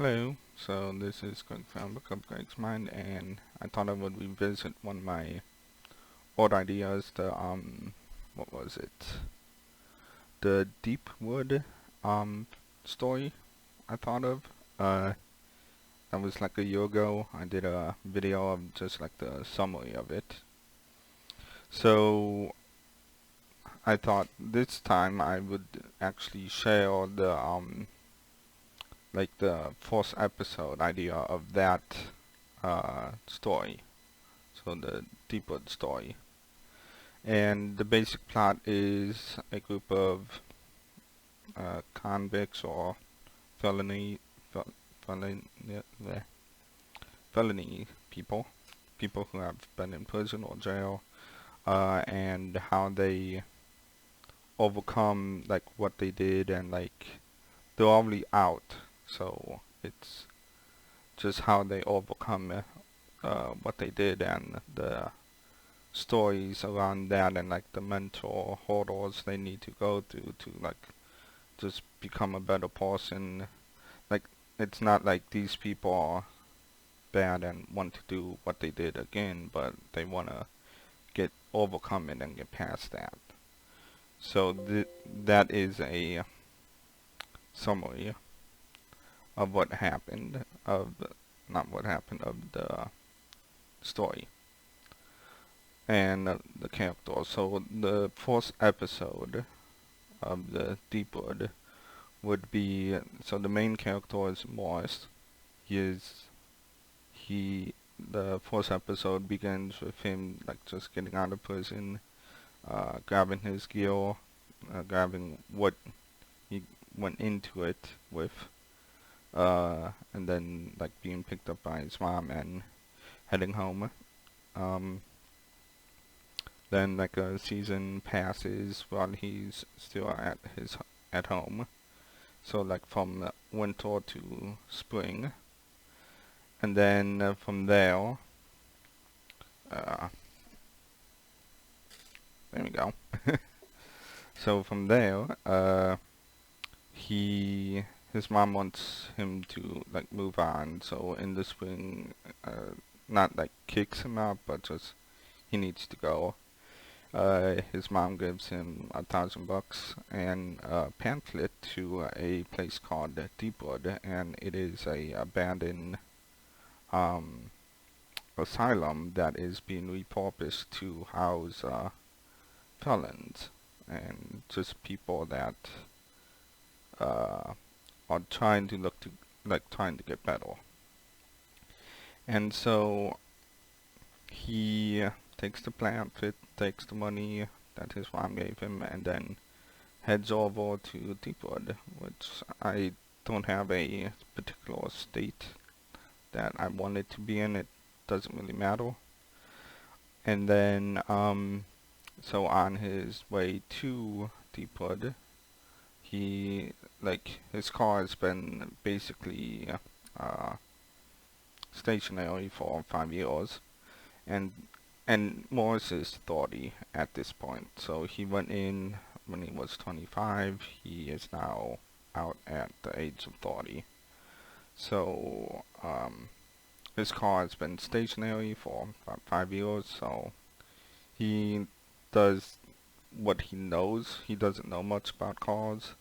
Hello, so this is Greg from Book of Greg's Mind, and I thought I would revisit one of my old ideas, what was it? The Deepwood, story I thought of. That was like a year ago. I did a video of just like the summary of it. So, I thought this time I would actually share like the first episode idea of that, story. So the Deepwood story. And the basic plot is a group of convicts or felony fel, felony bleh, felony people who have been in prison or jail, and how they overcome like what they did, and like they're already out, so it's just how they overcome what they did, and the stories around that, and like the mental hurdles they need to go through to like just become a better person. Like, it's not like these people are bad and want to do what they did again, but they want to get overcome it and get past that. So that is a summary of what happened, of not what happened, of the story and the character. So the first episode of the Deepwood would be, so the main character is Morris. He the first episode begins with him like just getting out of prison, grabbing his gear, grabbing what he went into it with, and then like being picked up by his mom and heading home. Um, then like a season passes while he's still at home. So like from winter to spring, and then from there, uh, there we go. So from there, he his mom wants him to like move on. So in the spring, not like kicks him out, but just he needs to go. His mom gives him $1,000 and a pamphlet to a place called Deepwood, and it is a abandoned um, asylum that is being repurposed to house felons and just people that uh, are trying to trying to get better. And so he takes the pamphlet, takes the money that his mom gave him, and then heads over to Deepwood, which I don't have a particular state that I want it to be in. It doesn't really matter. And then, so on his way to Deepwood, he, like, his car has been basically uh, stationary for 5 years, and Morris is 30 at this point. So he went in when he was 25. He is now out at the age of 30. So his car has been stationary for about 5 years. So he does what he knows. He doesn't know much about cars,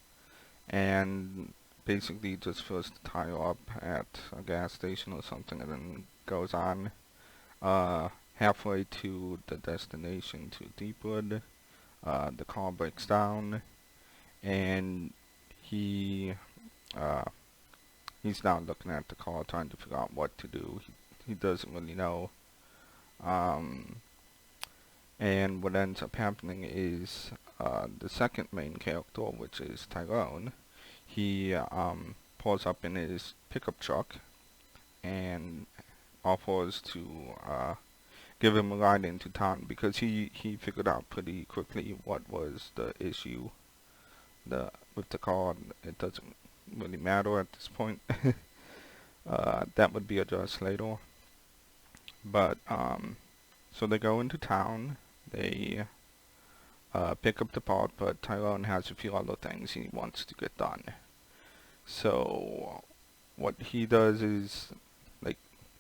and basically just fills the tire up at a gas station or something, and then goes on. Halfway to the destination, to Deepwood, the car breaks down, and he uh, he's now looking at the car, trying to figure out what to do. He doesn't really know. Um, and what ends up happening is the second main character, which is Tyrone, he pulls up in his pickup truck and offers to give him a ride into town, because he figured out pretty quickly what was the issue with the car. It doesn't really matter at this point. That would be addressed later. But so they go into town. They pick up the part, but Tyrone has a few other things he wants to get done. So what he does is, like,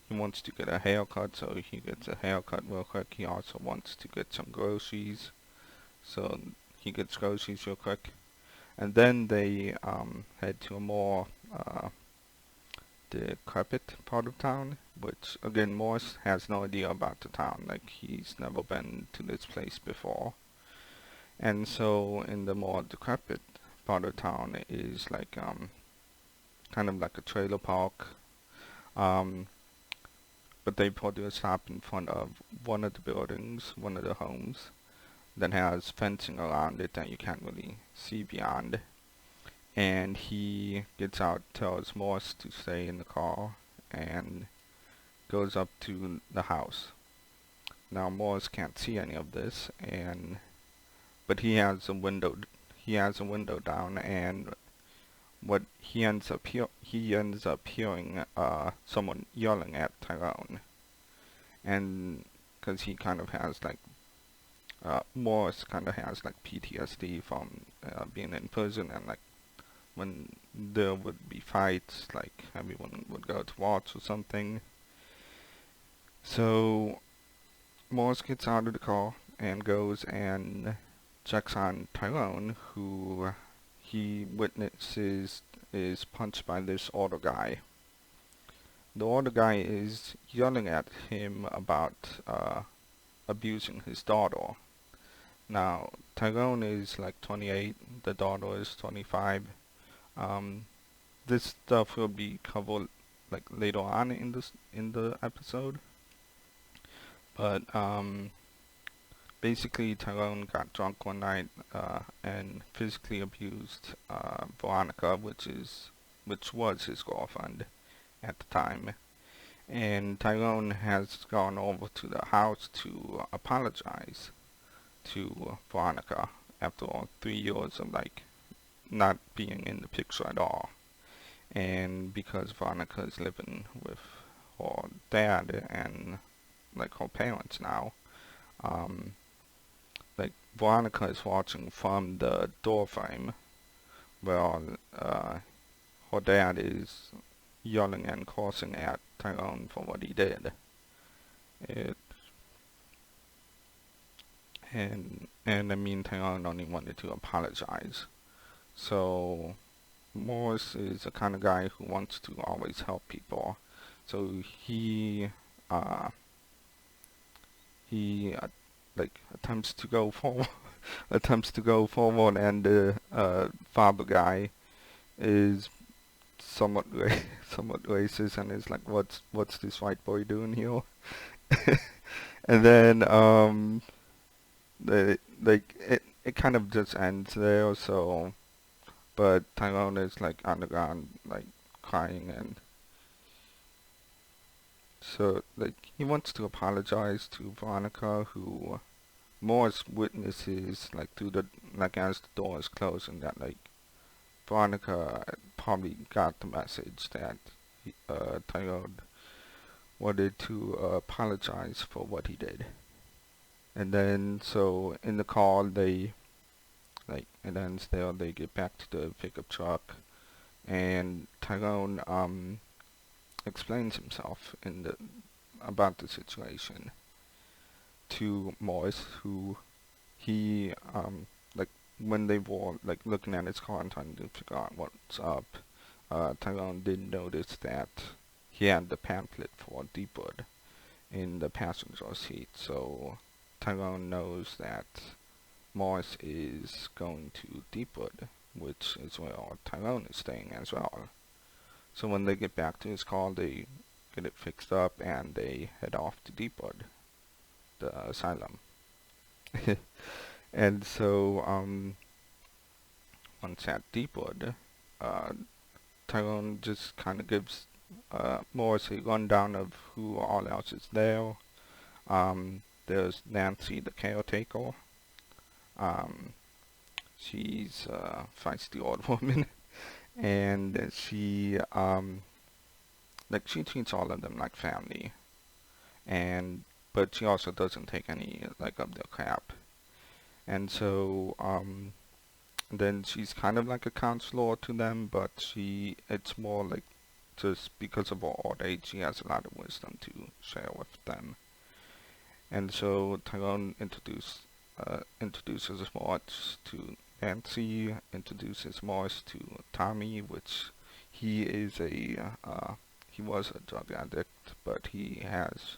he wants to get a haircut, so he gets a haircut real quick. He also wants to get some groceries, so he gets groceries real quick. And then they head to a more decrepit part of town, which again Morse has no idea about the town. Like, he's never been to this place before. And so in the more decrepit part of town is like kind of like a trailer park. Um, but they put a stop in front of one of the buildings, one of the homes, that has fencing around it that you can't really see beyond. And he gets out, tells Morse to stay in the car, and goes up to the house. Now Morse can't see any of this, but he has a window. He has a window down, and what he ends up hearing someone yelling at Tyrone, and because he kind of has like Morse kind of has like PTSD from being in prison, and like when there would be fights, like everyone would go to watch or something. So Morse gets out of the car and goes and checks on Tyrone, who he witnesses is punched by this older guy. The older guy is yelling at him about abusing his daughter. Now, Tyrone is like 28, the daughter is 25. Um, this stuff will be covered like later on in the episode, but basically Tyrone got drunk one night and physically abused Veronica, which was his girlfriend at the time. And Tyrone has gone over to the house to apologize to Veronica after all 3 years of like not being in the picture at all. And because Veronica is living with her dad and like her parents now, like Veronica is watching from the doorframe where her dad is yelling and cursing at Tyrone for what he did. It and I mean Tyrone only wanted to apologize. So Morris is the kind of guy who wants to always help people. So he like attempts to go forward, and the father guy is somewhat somewhat racist and is like, what's this white boy doing here? And then it kind of just ends there. So, but Tyrone is like on the ground like crying, and so like he wants to apologize to Veronica, who Morris witnesses like through the like as the door is closing that like Veronica probably got the message that Tyrone wanted to apologize for what he did. And then so in the car they like it ends there. They get back to the pickup truck, and Tyrone explains himself about the situation to Morris, who he like when they were like looking at his car and trying to figure out what's up, Tyrone did notice that he had the pamphlet for Deepwood in the passenger seat. So Tyrone knows that Morris is going to Deepwood, which is where Tyrone is staying as well. So when they get back to his car, they get it fixed up and they head off to Deepwood, the asylum. And so once at Deepwood, Tyrone just kind of gives Morris a rundown of who all else is there. There's Nancy, the caretaker. She's a feisty old woman, and she treats all of them like family, but she also doesn't take any like of their crap. And so then she's kind of like a counselor to them, but it's more like just because of her old age, she has a lot of wisdom to share with them. And so Tyrone introduces Morse to Nancy, introduces Morse to Tommy, which he is he was a drug addict, but he has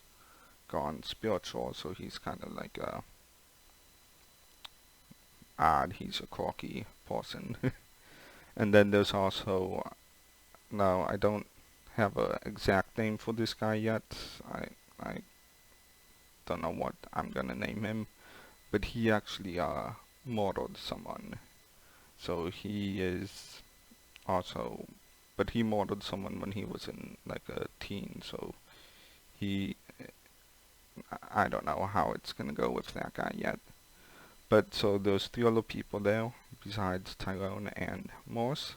gone spiritual, so he's kind of like odd. He's a quirky person. And then there's also, no, I don't have an exact name for this guy yet. I don't know what I'm gonna name him, but he actually murdered someone. So he is also, but he murdered someone when he was in like a teen. So he, I don't know how it's gonna go with that guy yet. But so there's three other people there besides Tyrone and Morse.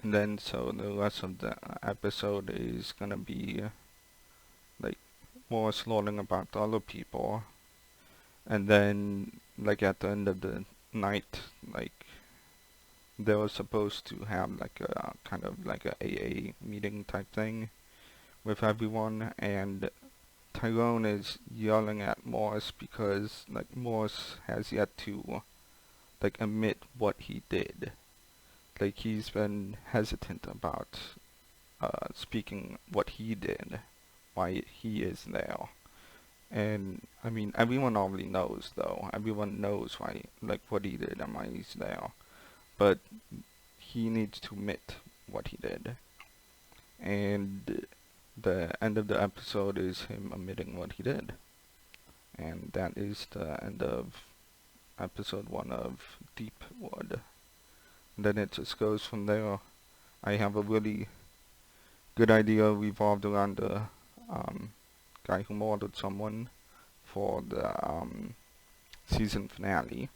And then so the rest of the episode is gonna be like Morse learning about the other people. And then like at the end of the night, like they were supposed to have like a kind of like a AA meeting type thing with everyone, and Tyrone is yelling at Morse because like Morse has yet to like admit what he did. Like he's been hesitant about speaking what he did, why he is there. And I mean everyone already knows though. Everyone knows why, like what he did and why he's there. But he needs to admit what he did. And the end of the episode is him admitting what he did. And that is the end of episode 1 of Deepwood. And then it just goes from there. I have a really good idea revolved around the guy who murdered someone for the season finale.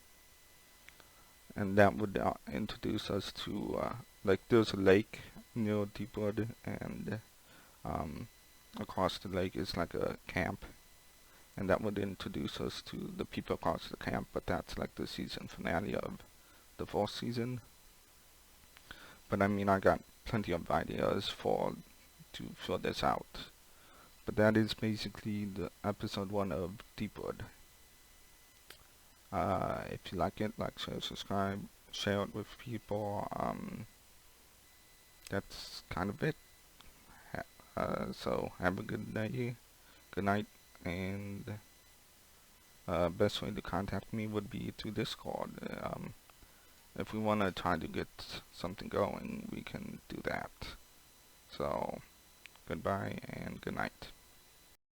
And that would introduce us to, like there's a lake near Deepwood, and across the lake is like a camp, and that would introduce us to the people across the camp, but that's like the season finale of the 4th season. But I mean, I got plenty of ideas to fill this out. But that is basically the episode 1 of Deepwood. If you like it, like, share, subscribe, share it with people. That's kind of it. So have a good day, good night, and best way to contact me would be through Discord. If we want to try to get something going, we can do that. So goodbye and good night.